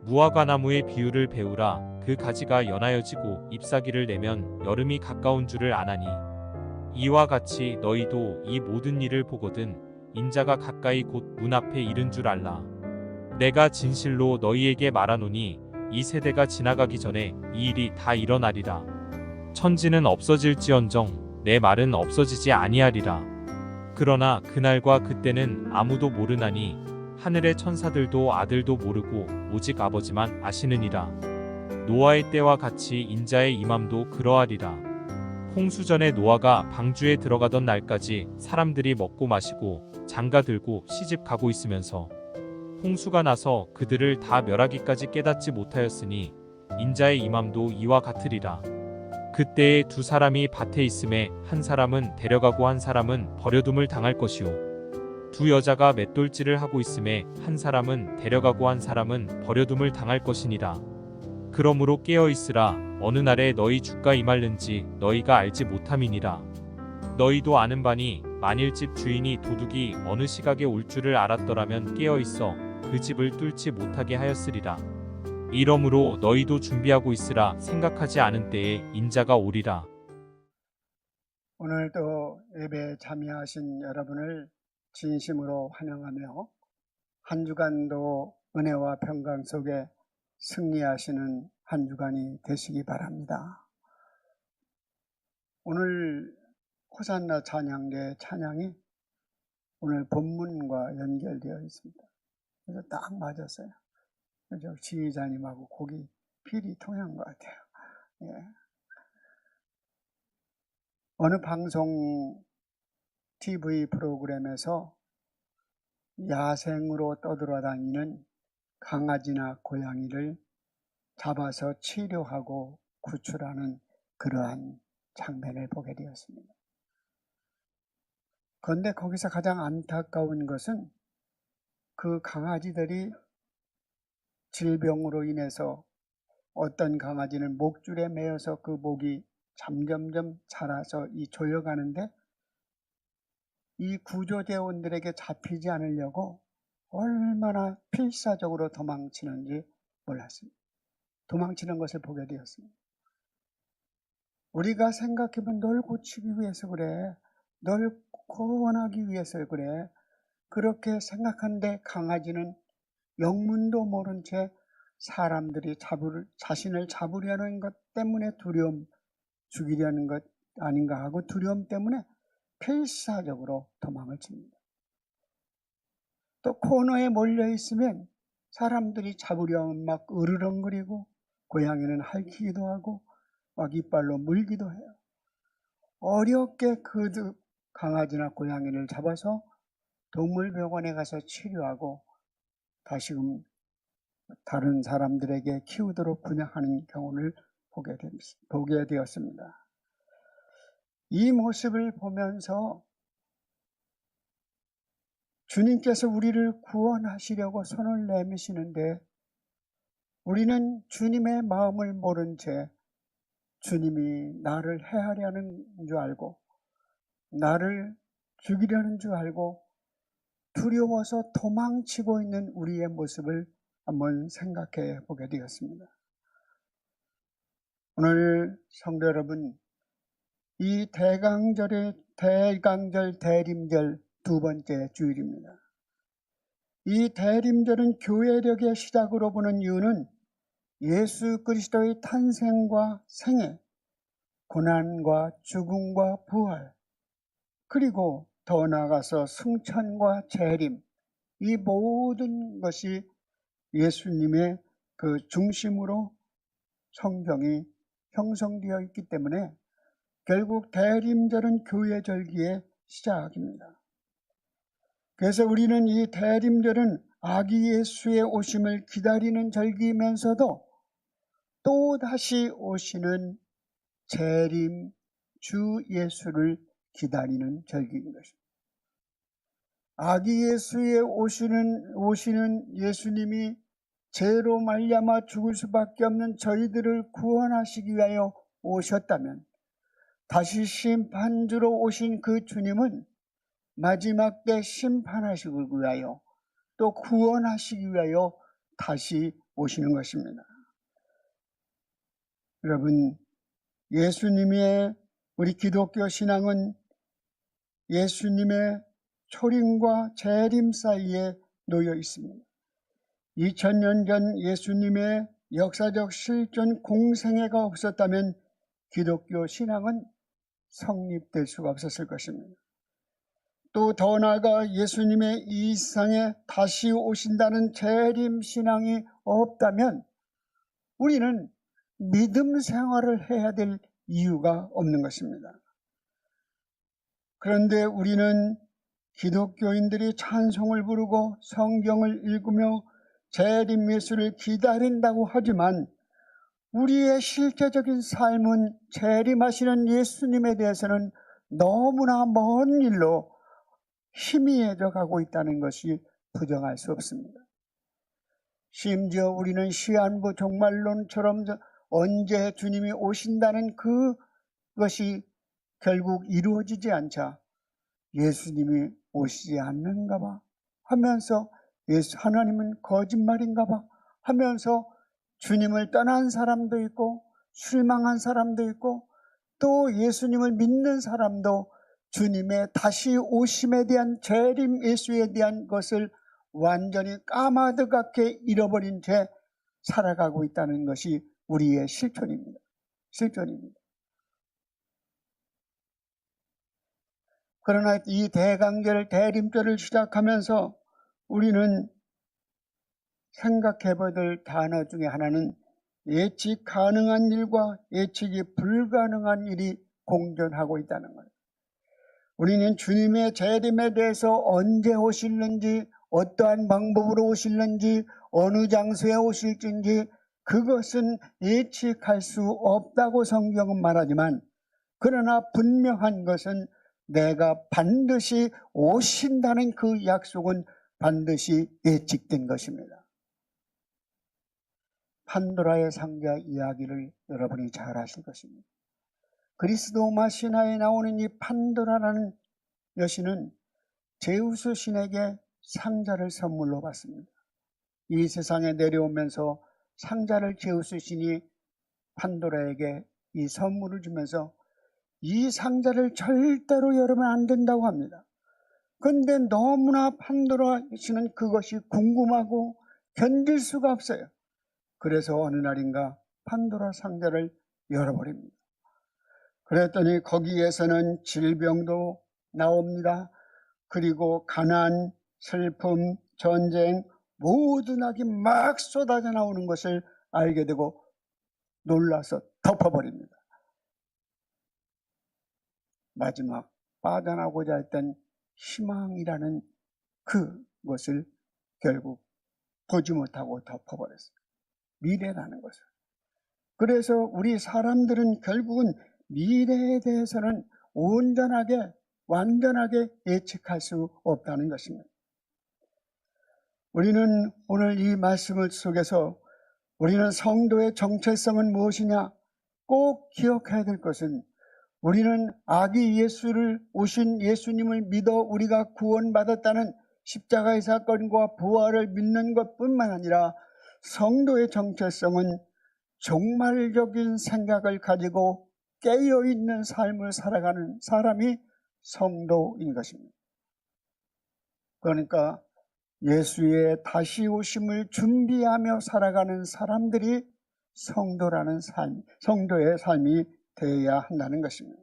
무화과나무의 비유를 배우라. 그 가지가 연하여지고 잎사귀를 내면 여름이 가까운 줄을 아나니 이와 같이 너희도 이 모든 일을 보거든 인자가 가까이 곧 문 앞에 이른 줄 알라. 내가 진실로 너희에게 말하노니 이 세대가 지나가기 전에 이 일이 다 일어나리라. 천지는 없어질지언정 내 말은 없어지지 아니하리라. 그러나 그날과 그때는 아무도 모르나니 하늘의 천사들도 아들도 모르고 오직 아버지만 아시느니라. 노아의 때와 같이 인자의 임함도 그러하리라. 홍수전에 노아가 방주에 들어가던 날까지 사람들이 먹고 마시고 장가 들고 시집 가고 있으면서 홍수가 나서 그들을 다 멸하기까지 깨닫지 못하였으니 인자의 임함도 이와 같으리라. 그때에 두 사람이 밭에 있음에 한 사람은 데려가고 한 사람은 버려둠을 당할 것이요 두 여자가 맷돌질을 하고 있음에 한 사람은 데려가고 한 사람은 버려둠을 당할 것이니라. 그러므로 깨어 있으라. 어느 날에 너희 주가 임할는지 너희가 알지 못함이니라. 너희도 아는 바니 만일 집 주인이 도둑이 어느 시각에 올 줄을 알았더라면 깨어 있어 그 집을 뚫지 못하게 하였으리라. 이러므로 너희도 준비하고 있으라. 생각하지 않은 때에 인자가 오리라. 오늘도 예배에 참여하신 여러분을 진심으로 환영하며 한 주간도 은혜와 평강 속에 승리하시는 한 주간이 되시기 바랍니다. 오늘 호산나 찬양대 찬양이 오늘 본문과 연결되어 있습니다. 그래서 딱 맞았어요. 그래서 지휘자님하고 곡이 필이 통한 것 같아요. 예. 어느 방송 TV 프로그램에서 야생으로 떠돌아다니는 강아지나 고양이를 잡아서 치료하고 구출하는 그러한 장면을 보게 되었습니다. 그런데 거기서 가장 안타까운 것은 그 강아지들이 질병으로 인해서 어떤 강아지는 목줄에 매여서 그 목이 점점점 자라서 조여가는데 이 구조대원들에게 잡히지 않으려고 얼마나 필사적으로 도망치는지 몰랐습니다. 도망치는 것을 보게 되었습니다. 우리가 생각해보면 널 고치기 위해서 그래, 널 구원하기 위해서 그래, 그렇게 생각하는데 강아지는 영문도 모른 채 사람들이 자신을 잡으려는 것 때문에 두려움, 죽이려는 것 아닌가 하고 두려움 때문에 필사적으로 도망을 칩니다. 또 코너에 몰려 있으면 사람들이 잡으려면 막 으르렁거리고 고양이는 핥히기도 하고 막 이빨로 물기도 해요. 어렵게 그 강아지나 고양이를 잡아서 동물병원에 가서 치료하고 다시금 다른 사람들에게 키우도록 분양하는 경우를 보게 되었습니다. 이 모습을 보면서 주님께서 우리를 구원하시려고 손을 내미시는데 우리는 주님의 마음을 모른 채 주님이 나를 해하려는 줄 알고 나를 죽이려는 줄 알고 두려워서 도망치고 있는 우리의 모습을 한번 생각해 보게 되었습니다. 오늘 성도 여러분, 이 대강절 대림절 두 번째 주일입니다. 이 대림절은 교회력의 시작으로 보는 이유는 예수 그리스도의 탄생과 생애, 고난과 죽음과 부활, 그리고 더 나아가서 승천과 재림, 이 모든 것이 예수님의 그 중심으로 성경이 형성되어 있기 때문에 결국 대림절은 교회 절기의 시작입니다. 그래서 우리는 이 대림절은 아기 예수의 오심을 기다리는 절기이면서도 또 다시 오시는 재림 주 예수를 기다리는 절기인 것입니다. 아기 예수의 오시는 예수님이 죄로 말미암아 죽을 수밖에 없는 저희들을 구원하시기 위하여 오셨다면 다시 심판주로 오신 그 주님은 마지막 때 심판하시기 위하여 또 구원하시기 위하여 다시 오시는 것입니다. 여러분, 예수님의 우리 기독교 신앙은 예수님의 초림과 재림 사이에 놓여 있습니다. 2000년 전 예수님의 역사적 실존 공생애가 없었다면 기독교 신앙은 성립될 수가 없었을 것입니다. 또 더 나아가 예수님의 이 세상에 다시 오신다는 재림 신앙이 없다면 우리는 믿음 생활을 해야 될 이유가 없는 것입니다. 그런데 우리는 기독교인들이 찬송을 부르고 성경을 읽으며 재림 예수를 기다린다고 하지만 우리의 실제적인 삶은 재림하시는 예수님에 대해서는 너무나 먼 일로 희미해져 가고 있다는 것이 부정할 수 없습니다. 심지어 우리는 시한부 종말론처럼 언제 주님이 오신다는 그것이 결국 이루어지지 않자 예수님이 오시지 않는가 봐 하면서 하나님은 거짓말인가 봐 하면서 주님을 떠난 사람도 있고 실망한 사람도 있고 또 예수님을 믿는 사람도 주님의 다시 오심에 대한 재림 예수에 대한 것을 완전히 까마득하게 잃어버린 채 살아가고 있다는 것이 우리의 실존입니다. 그러나 이 대강절 대림절을 시작하면서 우리는 생각해봐야 될 단어 중에 하나는 예측 가능한 일과 예측이 불가능한 일이 공존하고 있다는 거예요. 우리는 주님의 재림에 대해서 언제 오실는지, 어떠한 방법으로 오실는지, 어느 장소에 오실지 그것은 예측할 수 없다고 성경은 말하지만 그러나 분명한 것은 내가 반드시 오신다는 그 약속은 반드시 예측된 것입니다. 판도라의 상자 이야기를 여러분이 잘 아실 것입니다. 그리스도마 신화에 나오는 이 판도라라는 여신은 제우스 신에게 상자를 선물로 받습니다. 이 세상에 내려오면서 상자를 제우스 신이 판도라에게 이 선물을 주면서 이 상자를 절대로 열으면 안 된다고 합니다. 그런데 너무나 판도라 씨는 그것이 궁금하고 견딜 수가 없어요. 그래서 어느 날인가 판도라 상자를 열어버립니다. 그랬더니 거기에서는 질병도 나옵니다. 그리고 가난, 슬픔, 전쟁 모든 악이 막 쏟아져 나오는 것을 알게 되고 놀라서 덮어버립니다. 마지막 빠져나오고자 했던 희망이라는 그것을 결국 보지 못하고 덮어버렸어요. 미래라는 것을. 그래서 우리 사람들은 결국은 미래에 대해서는 온전하게 완전하게 예측할 수 없다는 것입니다. 우리는 오늘 이 말씀을 속에서 우리는 성도의 정체성은 무엇이냐? 꼭 기억해야 될 것은 우리는 아기 예수를 오신 예수님을 믿어 우리가 구원받았다는 십자가의 사건과 부활을 믿는 것뿐만 아니라 성도의 정체성은 종말적인 생각을 가지고 깨어있는 삶을 살아가는 사람이 성도인 것입니다. 그러니까 예수의 다시 오심을 준비하며 살아가는 사람들이 성도라는 삶, 성도의 삶이 되어야 한다는 것입니다.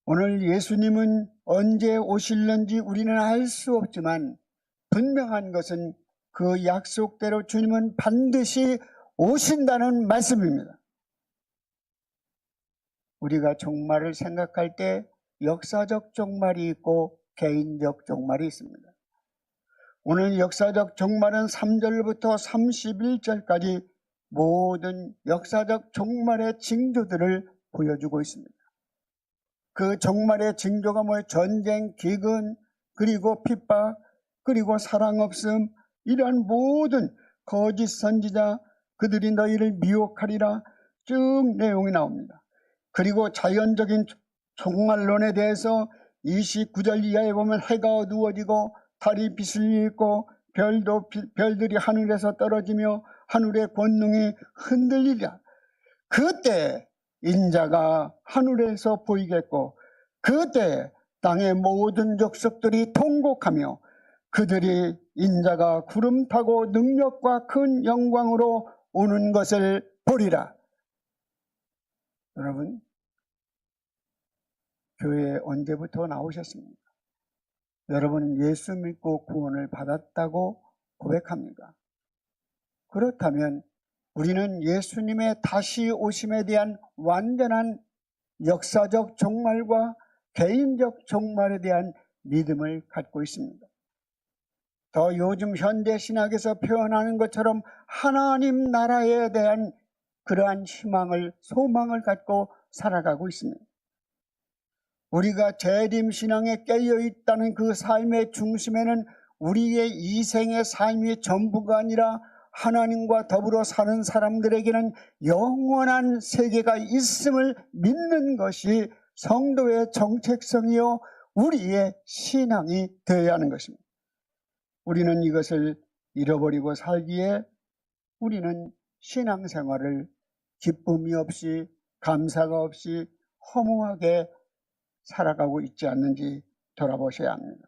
오늘 예수님은 언제 오실는지 우리는 알 수 없지만 분명한 것은 그 약속대로 주님은 반드시 오신다는 말씀입니다. 우리가 종말을 생각할 때 역사적 종말이 있고 개인적 종말이 있습니다. 오늘 역사적 종말은 3절부터 31절까지 모든 역사적 종말의 징조들을 보여주고 있습니다. 그 종말의 징조가 뭐예요? 전쟁, 기근, 그리고 핍박, 그리고 사랑 없음, 이러한 모든 거짓 선지자, 그들이 너희를 미혹하리라 쭉 내용이 나옵니다. 그리고 자연적인 종말론에 대해서 29절 이하에 보면 해가 어두워지고 달이 빛을 잃고 별들이 하늘에서 떨어지며 하늘의 권능이 흔들리리라. 그때 인자가 하늘에서 보이겠고 그때 땅의 모든 족속들이 통곡하며 그들이 인자가 구름 타고 능력과 큰 영광으로 오는 것을 보리라. 여러분, 교회에 언제부터 나오셨습니까? 여러분은 예수 믿고 구원을 받았다고 고백합니까? 그렇다면 우리는 예수님의 다시 오심에 대한 완전한 역사적 종말과 개인적 종말에 대한 믿음을 갖고 있습니다. 더 요즘 현대 신학에서 표현하는 것처럼 하나님 나라에 대한 그러한 희망을, 소망을 갖고 살아가고 있습니다. 우리가 재림신앙에 깨어있다는 그 삶의 중심에는 우리의 이생의 삶이 전부가 아니라 하나님과 더불어 사는 사람들에게는 영원한 세계가 있음을 믿는 것이 성도의 정체성이요 우리의 신앙이 되어야 하는 것입니다. 우리는 이것을 잃어버리고 살기에 우리는 신앙생활을 기쁨이 없이 감사가 없이 허무하게 살아가고 있지 않는지 돌아보셔야 합니다.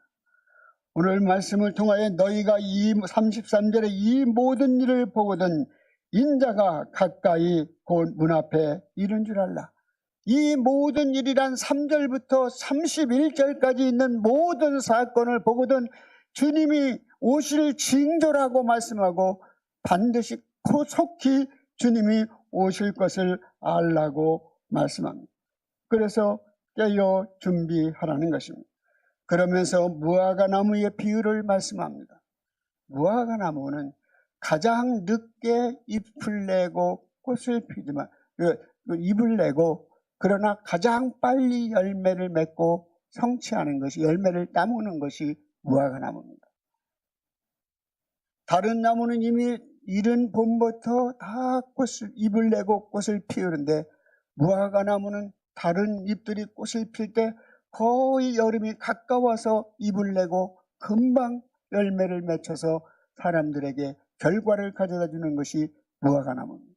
오늘 말씀을 통하여 너희가 33절에 이 모든 일을 보거든 인자가 가까이 곧 문 앞에 이른 줄 알라. 이 모든 일이란 3절부터 31절까지 있는 모든 사건을 보거든 주님이 오실 징조라고 말씀하고 반드시 속히 주님이 오실 것을 알라고 말씀합니다. 그래서 깨어 준비하라는 것입니다. 그러면서 무화과나무의 비유를 말씀합니다. 무화과나무는 가장 늦게 잎을 내고 꽃을 피지만 잎을 내고 그러나 가장 빨리 열매를 맺고 성취하는 것이 열매를 따먹는 것이 무화과나무입니다. 다른 나무는 이미 이른 봄부터 다 잎을 내고 꽃을 피우는데 무화과나무는 다른 잎들이 꽃을 필 때 거의 여름이 가까워서 잎을 내고 금방 열매를 맺혀서 사람들에게 결과를 가져다 주는 것이 무화과나무입니다.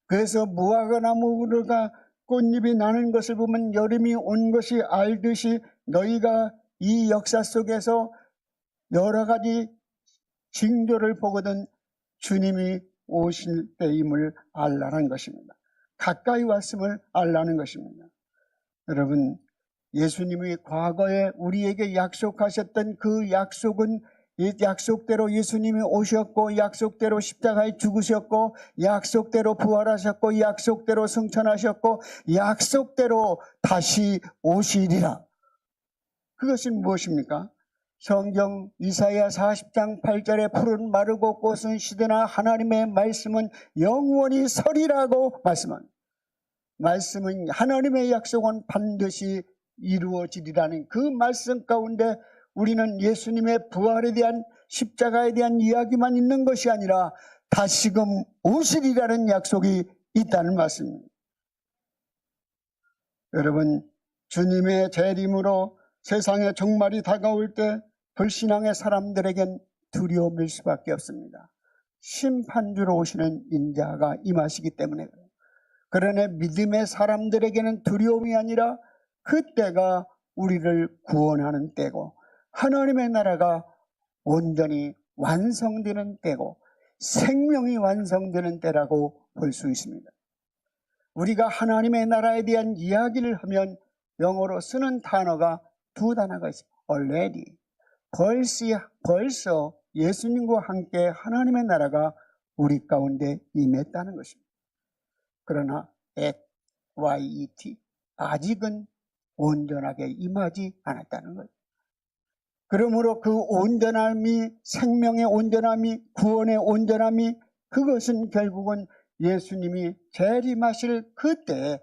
그래서 무화과나무가 꽃잎이 나는 것을 보면 여름이 온 것이 알듯이 너희가 이 역사 속에서 여러 가지 징조를 보거든 주님이 오실 때임을 알라는 것입니다. 가까이 왔음을 알라는 것입니다. 여러분, 예수님이 과거에 우리에게 약속하셨던 그 약속은 약속대로 예수님이 오셨고 약속대로 십자가에 죽으셨고 약속대로 부활하셨고 약속대로 승천하셨고 약속대로 다시 오시리라. 그것은 무엇입니까? 성경 이사야 40장 8절에 푸른 마르고 꽃은 시드나 하나님의 말씀은 영원히 서리라고 말씀합니다. 말씀은 하나님의 약속은 반드시 이루어지리라는 그 말씀 가운데 우리는 예수님의 부활에 대한 십자가에 대한 이야기만 있는 것이 아니라 다시금 오시리라는 약속이 있다는 말씀입니다. 여러분, 주님의 재림으로 세상의 종말이 다가올 때 불신앙의 사람들에겐 두려움일 수밖에 없습니다. 심판주로 오시는 인자가 임하시기 때문에 그래요. 그러나 믿음의 사람들에게는 두려움이 아니라 그때가 우리를 구원하는 때고 하나님의 나라가 온전히 완성되는 때고 생명이 완성되는 때라고 볼 수 있습니다. 우리가 하나님의 나라에 대한 이야기를 하면 영어로 쓰는 단어가 두 단어가 있습니다. already. 벌써 예수님과 함께 하나님의 나라가 우리 가운데 임했다는 것입니다. 그러나 yet, 아직은 온전하게 임하지 않았다는 거예요. 그러므로 그 온전함이, 생명의 온전함이, 구원의 온전함이, 그것은 결국은 예수님이 재림하실 그때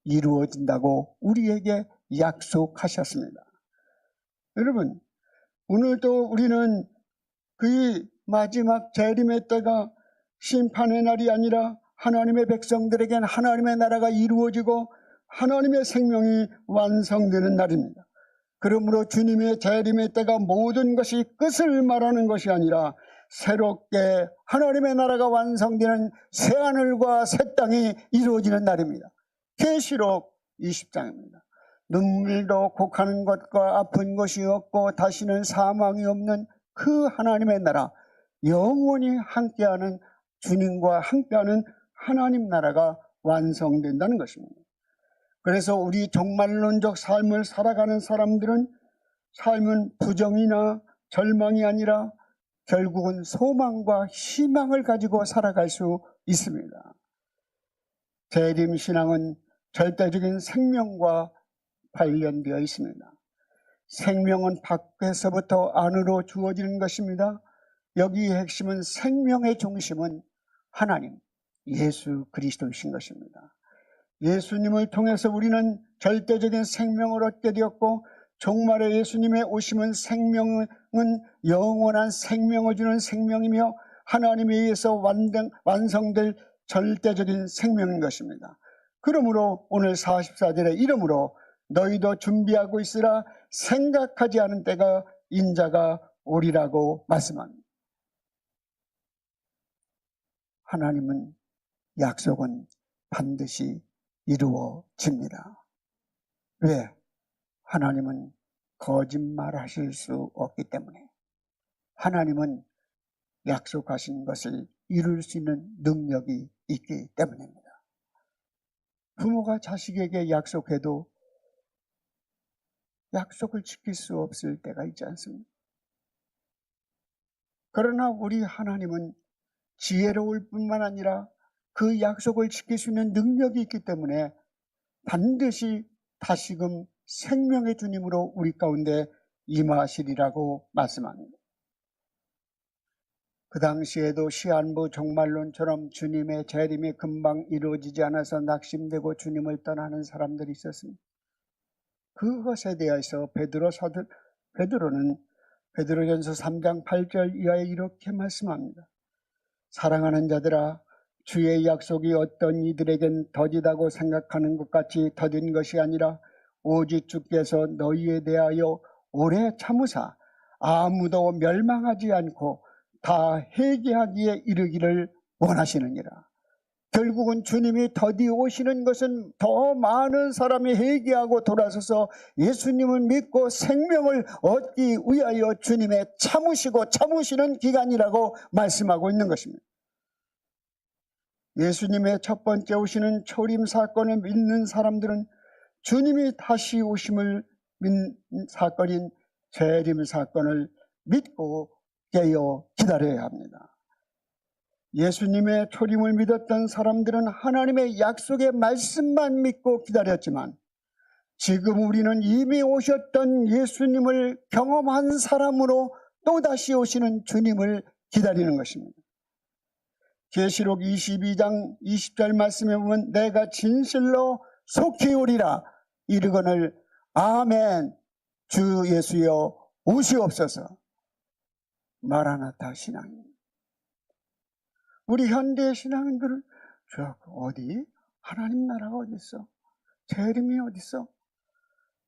이루어진다고 우리에게 약속하셨습니다. 여러분, 오늘도 우리는 그 마지막 재림의 때가 심판의 날이 아니라 하나님의 백성들에겐 하나님의 나라가 이루어지고 하나님의 생명이 완성되는 날입니다. 그러므로 주님의 재림의 때가 모든 것이 끝을 말하는 것이 아니라 새롭게 하나님의 나라가 완성되는 새하늘과 새 땅이 이루어지는 날입니다. 계시록 20장입니다. 눈물도 곡하는 것과 아픈 것이 없고 다시는 사망이 없는 그 하나님의 나라, 영원히 함께하는 주님과 함께하는 하나님 나라가 완성된다는 것입니다. 그래서 우리 종말론적 삶을 살아가는 사람들은 삶은 부정이나 절망이 아니라 결국은 소망과 희망을 가지고 살아갈 수 있습니다. 재림신앙은 절대적인 생명과 관련되어 있습니다. 생명은 밖에서부터 안으로 주어지는 것입니다. 여기의 핵심은 생명의 중심은 하나님, 예수 그리스도이신 것입니다. 예수님을 통해서 우리는 절대적인 생명을 얻게 되었고 종말의 예수님의 오심은 생명은 영원한 생명을 주는 생명이며 하나님에 의해서 완성될 절대적인 생명인 것입니다. 그러므로 오늘 44절에 이러므로 너희도 준비하고 있으라 생각하지 않은 때가 인자가 오리라고 말씀합니다. 하나님은 약속은 반드시 이루어집니다. 왜? 하나님은 거짓말하실 수 없기 때문에. 하나님은 약속하신 것을 이룰 수 있는 능력이 있기 때문입니다. 부모가 자식에게 약속해도 약속을 지킬 수 없을 때가 있지 않습니까? 그러나 우리 하나님은 지혜로울 뿐만 아니라 그 약속을 지킬 수 있는 능력이 있기 때문에 반드시 다시금 생명의 주님으로 우리 가운데 임하시리라고 말씀합니다. 그 당시에도 시한부 종말론처럼 주님의 재림이 금방 이루어지지 않아서 낙심되고 주님을 떠나는 사람들이 있었습니다. 그것에 대해서 베드로는 베드로전서 3장 8절 이하에 이렇게 말씀합니다. 사랑하는 자들아, 주의 약속이 어떤 이들에겐 더디다고 생각하는 것 같이 더딘 것이 아니라 오직 주께서 너희에 대하여 오래 참으사 아무도 멸망하지 않고 다 회개하기에 이르기를 원하시느니라. 결국은 주님이 더디 오시는 것은 더 많은 사람이 회개하고 돌아서서 예수님을 믿고 생명을 얻기 위하여 주님의 참으시는 기간이라고 말씀하고 있는 것입니다. 예수님의 첫 번째 오시는 초림 사건을 믿는 사람들은 주님이 다시 오심을 믿는 사건인 재림 사건을 믿고 깨어 기다려야 합니다. 예수님의 초림을 믿었던 사람들은 하나님의 약속의 말씀만 믿고 기다렸지만 지금 우리는 이미 오셨던 예수님을 경험한 사람으로 또다시 오시는 주님을 기다리는 것입니다. 계시록 22장 20절 말씀에 보면 내가 진실로 속히 오리라 이르거늘 아멘 주 예수여 오시옵소서. 마라나타 신앙입니다. 우리 현대 신앙인들은 저 어디 하나님 나라가 어디 있어? 재림이 어디 있어?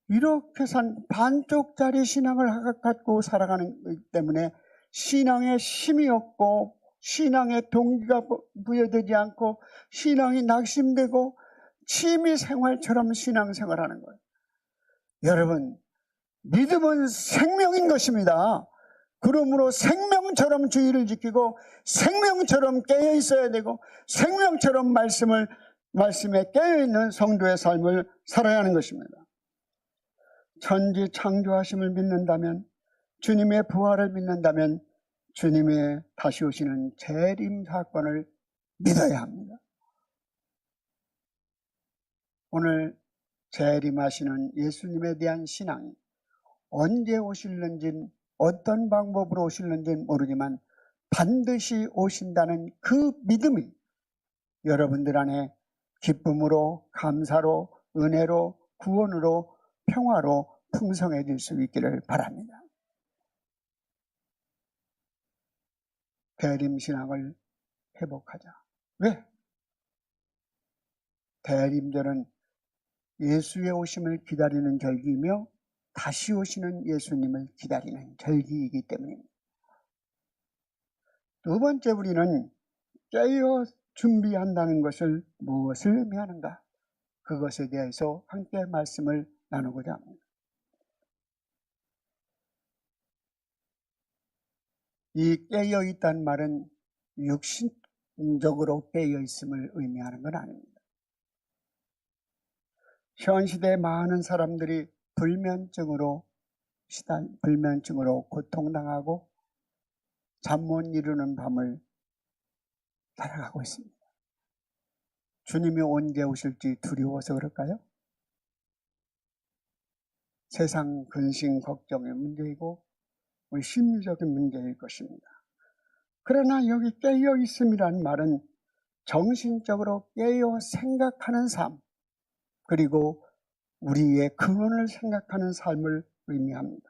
이렇게 산 반쪽짜리 신앙을 갖고 살아가는 것 때문에 신앙에 힘이 없고 신앙의 동기가 부여되지 않고 신앙이 낙심되고 취미생활처럼 신앙생활하는 거예요. 여러분, 믿음은 생명인 것입니다. 그러므로 생명처럼 주의를 지키고 생명처럼 깨어 있어야 되고 생명처럼 말씀에 깨어 있는 성도의 삶을 살아야 하는 것입니다. 천지 창조하심을 믿는다면, 주님의 부활을 믿는다면 주님의 다시 오시는 재림 사건을 믿어야 합니다. 오늘 재림하시는 예수님에 대한 신앙이 언제 오실는지는 어떤 방법으로 오실는지는 모르지만 반드시 오신다는 그 믿음이 여러분들 안에 기쁨으로, 감사로, 은혜로, 구원으로, 평화로 풍성해질 수 있기를 바랍니다. 대림신앙을 회복하자. 왜? 대림절은 예수의 오심을 기다리는 절기이며 다시 오시는 예수님을 기다리는 절기이기 때문입니다. 두 번째, 우리는 깨어 준비한다는 것을 무엇을 의미하는가? 그것에 대해서 함께 말씀을 나누고자 합니다. 이 깨어 있다는 말은 육신적으로 깨어 있음을 의미하는 건 아닙니다. 현 시대에 많은 사람들이 불면증으로 고통당하고 잠 못 이루는 밤을 살아가고 있습니다. 주님이 언제 오실지 두려워서 그럴까요? 세상 근심 걱정의 문제이고 우리 심리적인 문제일 것입니다. 그러나 여기 깨어 있음이란 말은 정신적으로 깨어 생각하는 삶, 그리고 우리의 근원을 생각하는 삶을 의미합니다.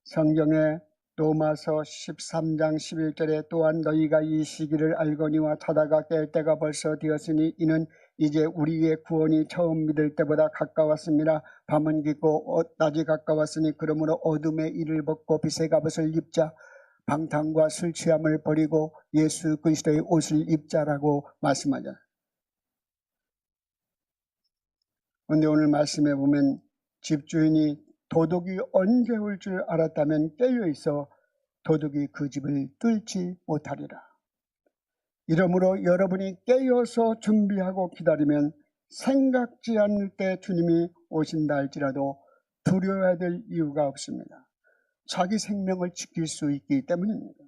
성경에 로마서 13장 11절에 또한 너희가 이 시기를 알거니와 자다가 깰 때가 벌써 되었으니 이는 이제 우리의 구원이 처음 믿을 때보다 가까웠습니다. 밤은 깊고 낮이 가까웠으니 그러므로 어둠의 이를 벗고 빛의 갑옷을 입자. 방탕과 술 취함을 버리고 예수 그리스도의 옷을 입자라고 말씀하죠. 그런데 오늘 말씀에 보면 집주인이 도둑이 언제 올 줄 알았다면 깨어 있어 도둑이 그 집을 뚫지 못하리라. 이러므로 여러분이 깨어서 준비하고 기다리면 생각지 않을 때 주님이 오신다 할지라도 두려워야 될 이유가 없습니다. 자기 생명을 지킬 수 있기 때문입니다.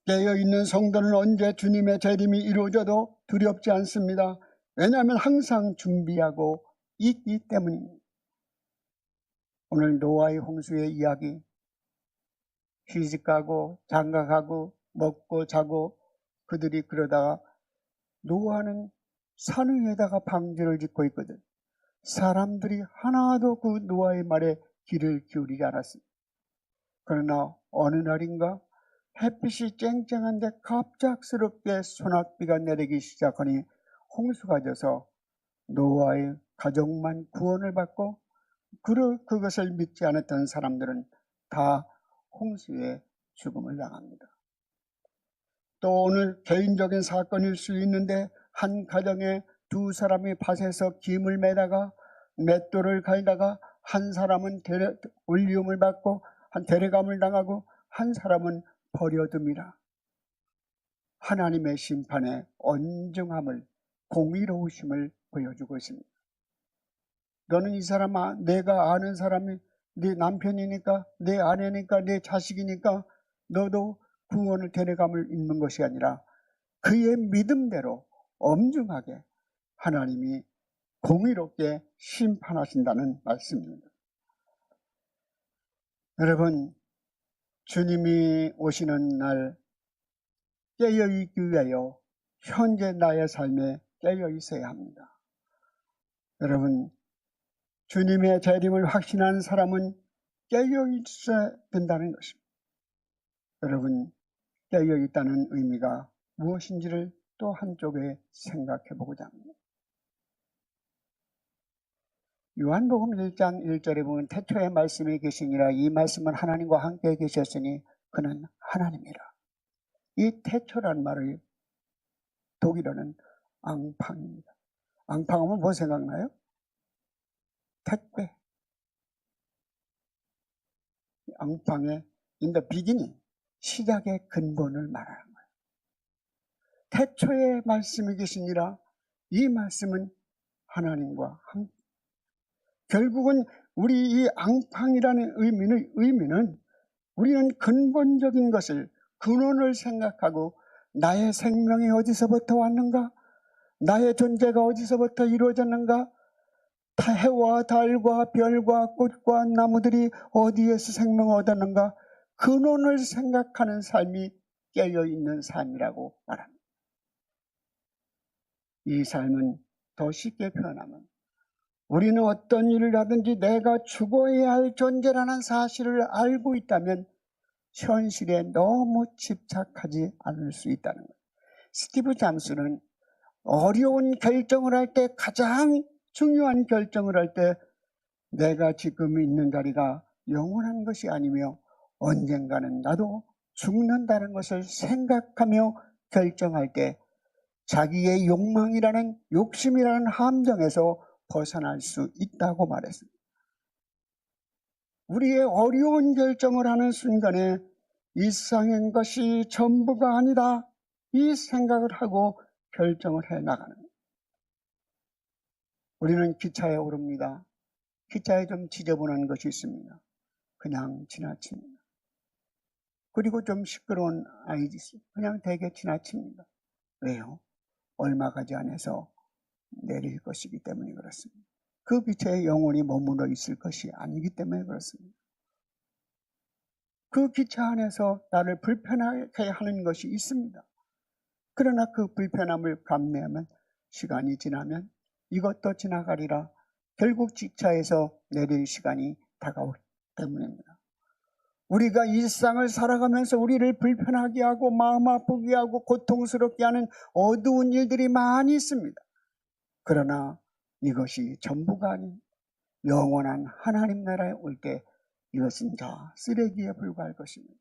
깨어있는 성도는 언제 주님의 재림이 이루어져도 두렵지 않습니다. 왜냐하면 항상 준비하고 있기 때문입니다. 오늘 노아의 홍수의 이야기, 시집가고 장가가고 먹고 자고 그들이 그러다가 노아는 산 위에다가 방주를 짓고 있거든. 사람들이 하나도 그 노아의 말에 귀를 기울이지 않았습니다. 그러나 어느 날인가 햇빛이 쨍쨍한데 갑작스럽게 소낙비가 내리기 시작하니 홍수가 져서 노아의 가족만 구원을 받고 그것을 믿지 않았던 사람들은 다 홍수의 죽음을 당합니다. 또 오늘 개인적인 사건일 수 있는데 한 가정에 두 사람이 밭에서 김을 매다가 맷돌을 갈다가 한 사람은 올리움을 받고 한 데려감을 당하고 한 사람은 버려둡니다. 하나님의 심판의 엄중함을, 공의로우심을 보여주고 있습니다. 너는 이 사람아, 내가 아는 사람이 네 남편이니까, 내 아내니까, 내 자식이니까 너도 구원을 데려감을 입는 것이 아니라 그의 믿음대로 엄중하게 하나님이 공의롭게 심판하신다는 말씀입니다. 여러분, 주님이 오시는 날 깨어있기 위하여 현재 나의 삶에 깨어 있어야 합니다. 여러분, 주님의 재림을 확신하는 사람은 깨어 있어야 된다는 것입니다. 여러분, 깨어 있다는 의미가 무엇인지를 또 한쪽에 생각해 보고자 합니다. 요한복음 1장 1절에 보면 태초에 말씀이 계시니라 이 말씀은 하나님과 함께 계셨으니 그는 하나님이라. 이 태초란 말을 독일어는 앙팡입니다. 앙팡하면 뭐 생각나요? 택배. 앙팡의 in the beginning, 시작의 근본을 말하는 거예요. 태초에 말씀이 계시니라 이 말씀은 하나님과 함께. 결국은 우리 이 앙팡이라는 의미는 우리는 근본적인 것을, 근원을 생각하고 나의 생명이 어디서부터 왔는가? 나의 존재가 어디서부터 이루어졌는가? 해와 달과 별과 꽃과 나무들이 어디에서 생명을 얻었는가? 근원을 생각하는 삶이 깨어있는 삶이라고 말합니다. 이 삶은 더 쉽게 표현하면 우리는 어떤 일을 하든지 내가 죽어야 할 존재라는 사실을 알고 있다면 현실에 너무 집착하지 않을 수 있다는 거예요. 스티브 잠스는 어려운 결정을 할 때, 가장 중요한 결정을 할 때 내가 지금 있는 자리가 영원한 것이 아니며 언젠가는 나도 죽는다는 것을 생각하며 결정할 때 자기의 욕망이라는 욕심이라는 함정에서 벗어날 수 있다고 말했습니다. 우리의 어려운 결정을 하는 순간에 일상인 것이 전부가 아니다, 이 생각을 하고 결정을 해 나가는 거예요. 우리는 기차에 오릅니다. 기차에 좀 지저분한 것이 있습니다. 그냥 지나칩니다. 그리고 좀 시끄러운 아이디 그냥 되게 지나칩니다. 왜요? 얼마 가지 않아서 내릴 것이기 때문에 그렇습니다. 그 기차에 영원히 머물러 있을 것이 아니기 때문에 그렇습니다. 그 기차 안에서 나를 불편하게 하는 것이 있습니다. 그러나 그 불편함을 감내하면 시간이 지나면 이것도 지나가리라. 결국 기차에서 내릴 시간이 다가오기 때문입니다. 우리가 일상을 살아가면서 우리를 불편하게 하고 마음 아프게 하고 고통스럽게 하는 어두운 일들이 많이 있습니다. 그러나 이것이 전부가 아닌 영원한 하나님 나라에 올 때 이것은 다 쓰레기에 불과할 것입니다.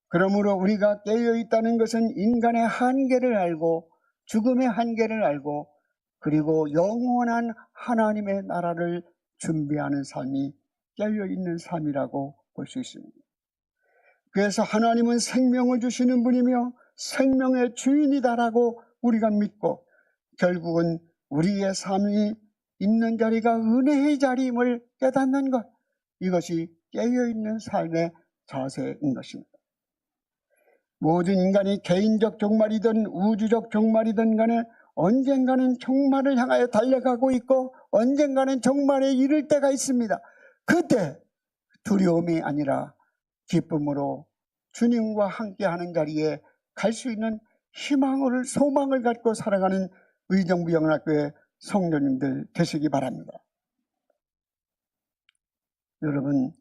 그러므로 우리가 깨어있다는 것은 인간의 한계를 알고 죽음의 한계를 알고 그리고 영원한 하나님의 나라를 준비하는 삶이 깨어있는 삶이라고 볼 수 있습니다. 그래서 하나님은 생명을 주시는 분이며 생명의 주인이다라고 우리가 믿고 결국은 우리의 삶이 있는 자리가 은혜의 자리임을 깨닫는 것, 이것이 깨어있는 삶의 자세인 것입니다. 모든 인간이 개인적 종말이든 우주적 종말이든 간에 언젠가는 종말을 향하여 달려가고 있고 언젠가는 종말에 이를 때가 있습니다. 그때 두려움이 아니라 기쁨으로 주님과 함께하는 자리에 갈 수 있는 희망을 소망을 갖고 살아가는 의정부영락교회 성도님들 되시기 바랍니다. 여러분,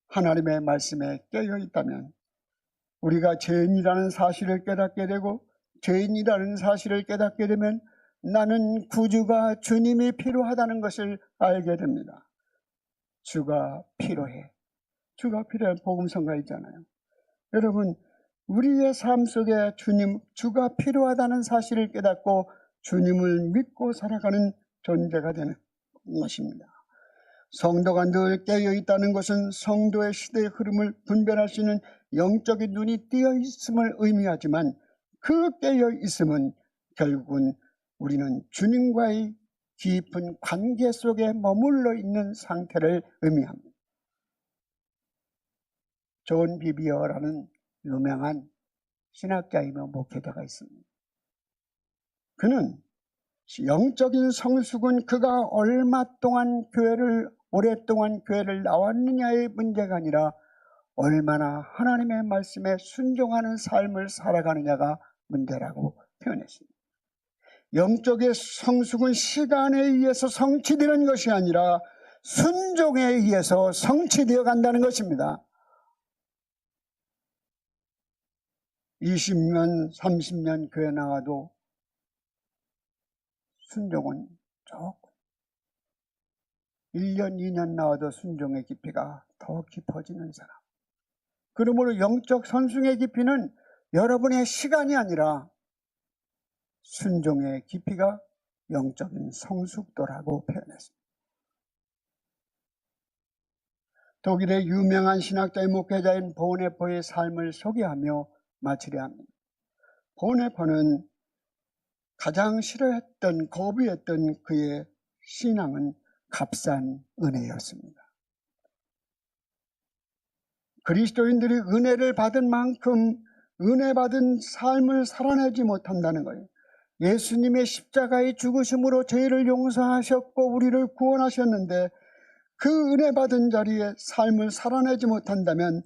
하나님의 말씀에 깨어 있다면 우리가 죄인이라는 사실을 깨닫게 되고 죄인이라는 사실을 깨닫게 되면 나는 구주가 주님이 필요하다는 것을 알게 됩니다. 주가 필요해. 주가 필요해. 복음성가 있잖아요. 여러분, 우리의 삶 속에 주가 필요하다는 사실을 깨닫고 주님을 믿고 살아가는 존재가 되는 것입니다. 성도가 늘 깨어 있다는 것은 성도의 시대의 흐름을 분별할 수 있는 영적인 눈이 띄어 있음을 의미하지만 그 깨어 있음은 결국은 우리는 주님과의 깊은 관계 속에 머물러 있는 상태를 의미합니다. 존 비비어라는 유명한 신학자이며 목회자가 있습니다. 그는 영적인 성숙은 그가 얼마 동안 오랫동안 교회를 나왔느냐의 문제가 아니라 얼마나 하나님의 말씀에 순종하는 삶을 살아가느냐가 문제라고 표현했습니다. 영적의 성숙은 시간에 의해서 성취되는 것이 아니라 순종에 의해서 성취되어 간다는 것입니다. 20년, 30년 교회 나와도 순종은 조금 1년, 2년 나와도 순종의 깊이가 더 깊어지는 사람. 그러므로 영적 선숭의 깊이는 여러분의 시간이 아니라 순종의 깊이가 영적인 성숙도라고 표현했습니다. 독일의 유명한 신학자의 목회자인 보네퍼의 삶을 소개하며 마치려 합니다. 보네퍼는 가장 싫어했던, 거부했던 그의 신앙은 값싼 은혜였습니다. 그리스도인들이 은혜를 받은 만큼 은혜 받은 삶을 살아내지 못한다는 거예요. 예수님의 십자가의 죽으심으로 죄를 용서하셨고 우리를 구원하셨는데 그 은혜 받은 자리에 삶을 살아내지 못한다면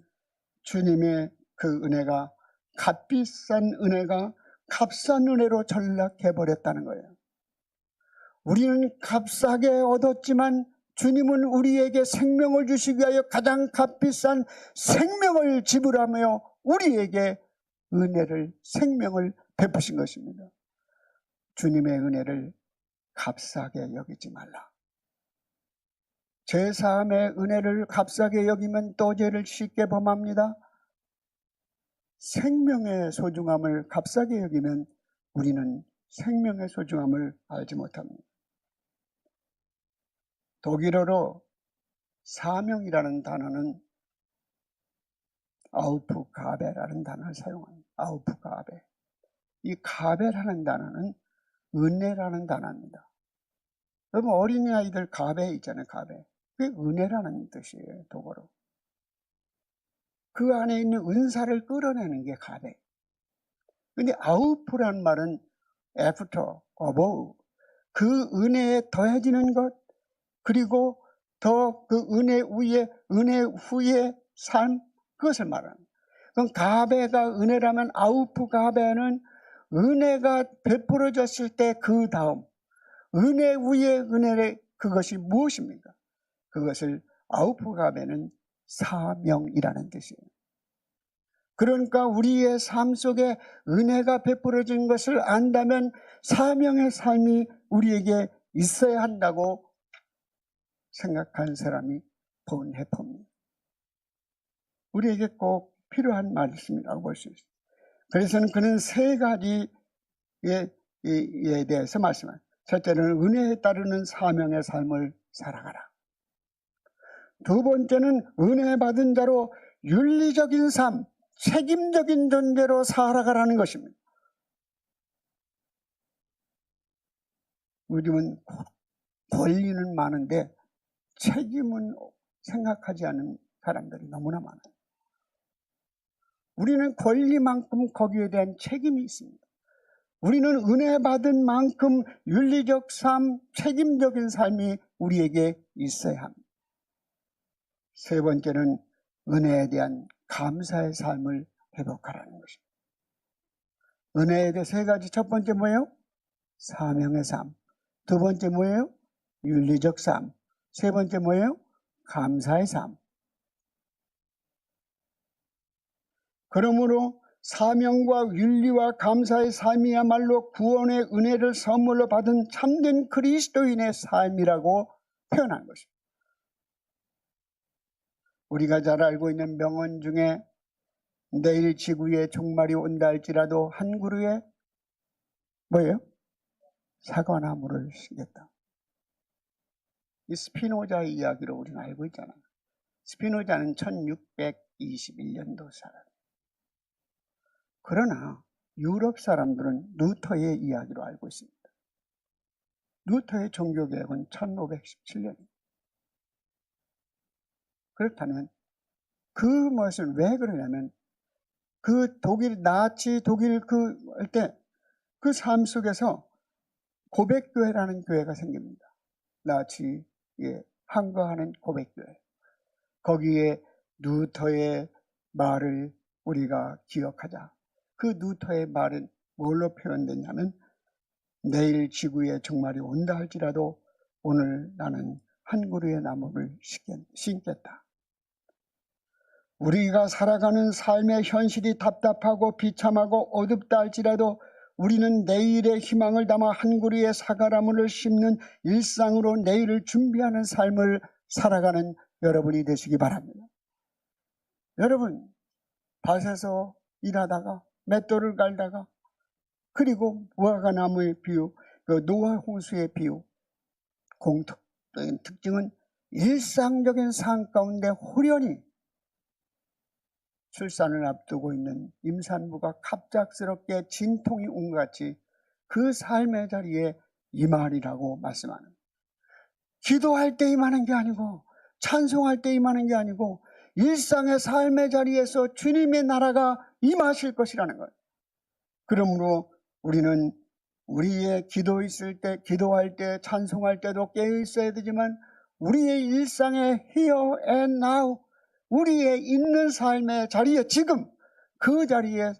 주님의 그 은혜가 값비싼 은혜가 값싼 은혜로 전락해버렸다는 거예요. 우리는 값싸게 얻었지만 주님은 우리에게 생명을 주시기 위하여 가장 값비싼 생명을 지불하며 우리에게 은혜를, 생명을 베푸신 것입니다. 주님의 은혜를 값싸게 여기지 말라. 제3의 은혜를 값싸게 여기면 또 죄를 쉽게 범합니다. 생명의 소중함을 값싸게 여기면 우리는 생명의 소중함을 알지 못합니다. 독일어로 사명이라는 단어는 아우프가베라는 단어를 사용합니다. 아우프가베. 이 가베라는 단어는 은혜라는 단어입니다. 여러분 어린아이들 가베 있잖아요. 가베. 그게 은혜라는 뜻이에요. 독어로. 그 안에 있는 은사를 끌어내는 게 가베. 근데 아우프란 말은 after, above. 그 은혜에 더해지는 것, 그리고 더 그 은혜 후의 삶, 그것을 말합니다. 그럼 가베가 은혜라면 아우프 가베는 은혜가 베풀어졌을 때 그 다음 은혜 위에 은혜의 그것이 무엇입니까? 그것을 아우프 가베는 사명이라는 뜻이에요. 그러니까 우리의 삶 속에 은혜가 베풀어진 것을 안다면 사명의 삶이 우리에게 있어야 한다고 생각한 사람이 본해포입니다. 우리에게 꼭 필요한 말씀이라고 볼 수 있습니다. 그래서는 그는 세 가지에 대해서 말씀합니다. 첫째는 은혜에 따르는 사명의 삶을 살아가라. 두 번째는 은혜 받은 자로 윤리적인 삶, 책임적인 존재로 살아가라는 것입니다. 요즘은 권리는 많은데 책임은 생각하지 않는 사람들이 너무나 많아요. 우리는 권리만큼 거기에 대한 책임이 있습니다. 우리는 은혜 받은 만큼 윤리적 삶, 책임적인 삶이 우리에게 있어야 합니다. 세 번째는 은혜에 대한 감사의 삶을 회복하라는 것입니다. 은혜에 대해 세 가지. 첫 번째 뭐예요? 사명의 삶. 두 번째 뭐예요? 윤리적 삶. 세 번째 뭐예요? 감사의 삶. 그러므로 사명과 윤리와 감사의 삶이야말로 구원의 은혜를 선물로 받은 참된 그리스도인의 삶이라고 표현한 것입니다. 우리가 잘 알고 있는 명언 중에 내일 지구에 종말이 온다 할지라도 한 그루에 뭐예요? 사과나무를 심겠다. 이 스피노자의 이야기로 우리는 알고 있잖아요. 스피노자는 1621년도 사람. 그러나 유럽 사람들은 루터의 이야기로 알고 있습니다. 루터의 종교개혁은 1517년입니다. 그렇다면 그 것은 왜 그러냐면 그 독일 나치 독일 그 삶 속에서 고백교회라는 교회가 생깁니다. 나치에 항거하는 고백교회. 거기에 루터의 말을 우리가 기억하자. 그 루터의 말은 뭘로 표현됐냐면 내일 지구에 종말이 온다 할지라도 오늘 나는 한 그루의 나무를 심겠다. 우리가 살아가는 삶의 현실이 답답하고 비참하고 어둡다 할지라도 우리는 내일의 희망을 담아 한 그루의 사과나무를 심는 일상으로 내일을 준비하는 삶을 살아가는 여러분이 되시기 바랍니다. 여러분, 밭에서 일하다가 맷돌을 갈다가 그리고 무화과나무의 비유, 그 노아 홍수의 비유, 공통적인 특징은 일상적인 삶 가운데 호련히 출산을 앞두고 있는 임산부가 갑작스럽게 진통이 온 것 같이 그 삶의 자리에 임하리라고 말씀하는, 기도할 때 임하는 게 아니고 찬송할 때 임하는 게 아니고 일상의 삶의 자리에서 주님의 나라가 임하실 것이라는 거예요. 그러므로 우리는 우리의 기도할 때 찬송할 때도 깨어 있어야 되지만 우리의 일상의 here and now, 우리의 있는 삶의 자리에 지금 그 자리에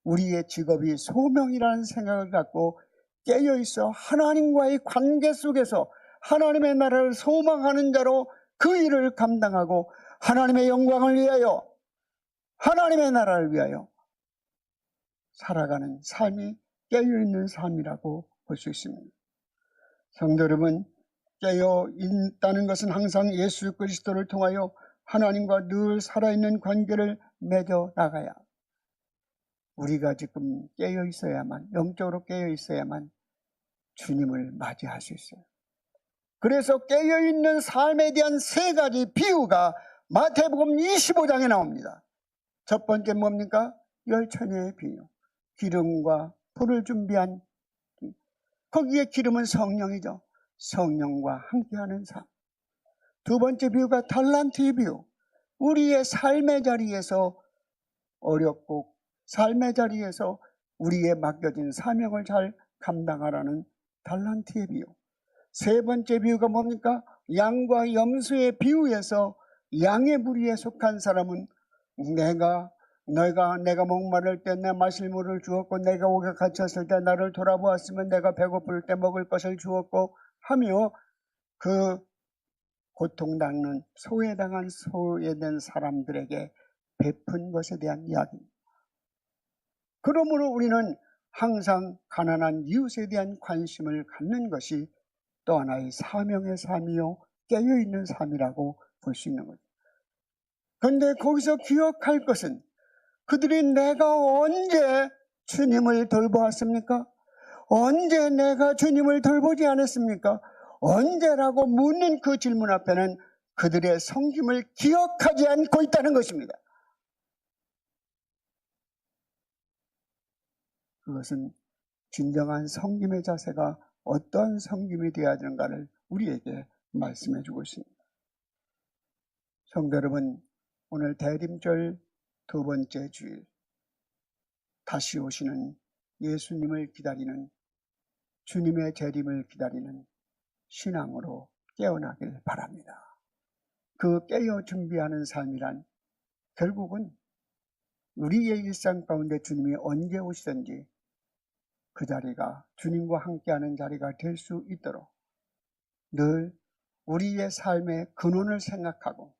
우리의 직업이 소명이라는 생각을 갖고 깨어 있어 하나님과의 관계 속에서 하나님의 나라를 소망하는 자로 그 일을 감당하고 하나님의 영광을 위하여, 하나님의 나라를 위하여 살아가는 삶이 깨어있는 삶이라고 볼 수 있습니다. 성도 여러분, 깨어 있다는 것은 항상 예수 그리스도를 통하여 하나님과 늘 살아있는 관계를 맺어 나가야, 우리가 지금 깨어 있어야만, 영적으로 깨어 있어야만 주님을 맞이할 수 있어요. 그래서 깨어있는 삶에 대한 세 가지 비유가 마태복음 25장에 나옵니다. 첫 번째 뭡니까? 열처녀의 비유. 기름과 불을 준비한, 거기에 기름은 성령이죠. 성령과 함께하는 삶. 두 번째 비유가 달란트의 비유. 우리의 삶의 자리에서 어렵고 삶의 자리에서 우리의 맡겨진 사명을 잘 감당하라는 달란트의 비유. 세 번째 비유가 뭡니까? 양과 염소의 비유에서 양의 무리에 속한 사람은 내가 목마를 때 내 마실 물을 주었고, 내가 옥에 갇혔을 때 나를 돌아보았으면 내가 배고플 때 먹을 것을 주었고 하며, 그 고통당하는 소외된 사람들에게 베푼 것에 대한 이야기입니다. 그러므로 우리는 항상 가난한 이웃에 대한 관심을 갖는 것이 또 하나의 사명의 삶이요, 깨어있는 삶이라고 볼 수 있는 거죠. 그런데 거기서 기억할 것은, 그들이 내가 언제 주님을 돌보았습니까? 언제 내가 주님을 돌보지 않았습니까? 언제라고 묻는 그 질문 앞에는 그들의 섬김을 기억하지 않고 있다는 것입니다. 그것은 진정한 섬김의 자세가 어떤 섬김이 되어야 되는가를 우리에게 말씀해 주고 있습니다. 성도 여러분, 오늘 대림절 두 번째 주일, 다시 오시는 예수님을 기다리는, 주님의 재림을 기다리는 신앙으로 깨어나길 바랍니다. 그 깨어 준비하는 삶이란 결국은 우리의 일상 가운데 주님이 언제 오시든지 그 자리가 주님과 함께하는 자리가 될 수 있도록 늘 우리의 삶의 근원을 생각하고,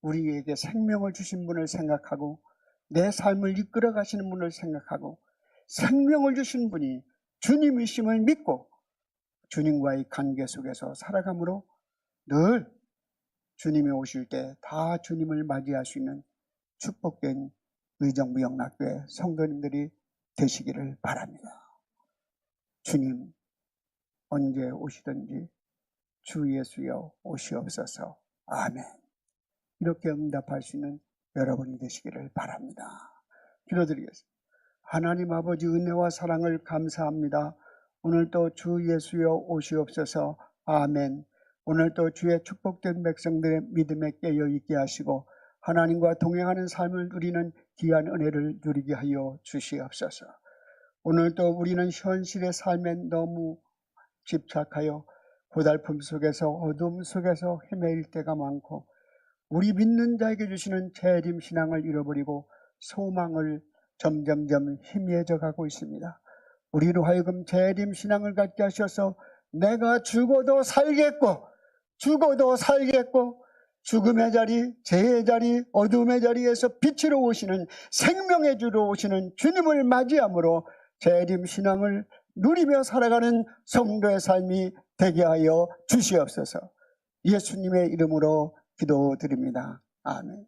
우리에게 생명을 주신 분을 생각하고, 내 삶을 이끌어 가시는 분을 생각하고, 생명을 주신 분이 주님이심을 믿고 주님과의 관계 속에서 살아감으로 늘 주님이 오실 때 다 주님을 맞이할 수 있는 축복된 의정부영락교회 성도님들이 되시기를 바랍니다. 주님 언제 오시든지 주 예수여 오시옵소서. 아멘. 이렇게 응답할 수 있는 여러분이 되시기를 바랍니다. 기도드리겠습니다. 하나님 아버지, 은혜와 사랑을 감사합니다. 오늘도 주 예수여 오시옵소서. 아멘. 오늘도 주의 축복된 백성들의 믿음에 깨어 있게 하시고 하나님과 동행하는 삶을 누리는 귀한 은혜를 누리게 하여 주시옵소서. 오늘도 우리는 현실의 삶에 너무 집착하여 고달픔 속에서, 어둠 속에서 헤매일 때가 많고, 우리 믿는 자에게 주시는 재림 신앙을 잃어버리고 소망을 점점점 희미해져 가고 있습니다. 우리로 하여금 재림 신앙을 갖게 하셔서 내가 죽어도 살겠고 죽음의 자리, 재해의 자리, 어둠의 자리에서 빛으로 오시는, 생명의 주로 오시는 주님을 맞이함으로 재림 신앙을 누리며 살아가는 성도의 삶이 되게 하여 주시옵소서. 예수님의 이름으로 기도드립니다. 아멘.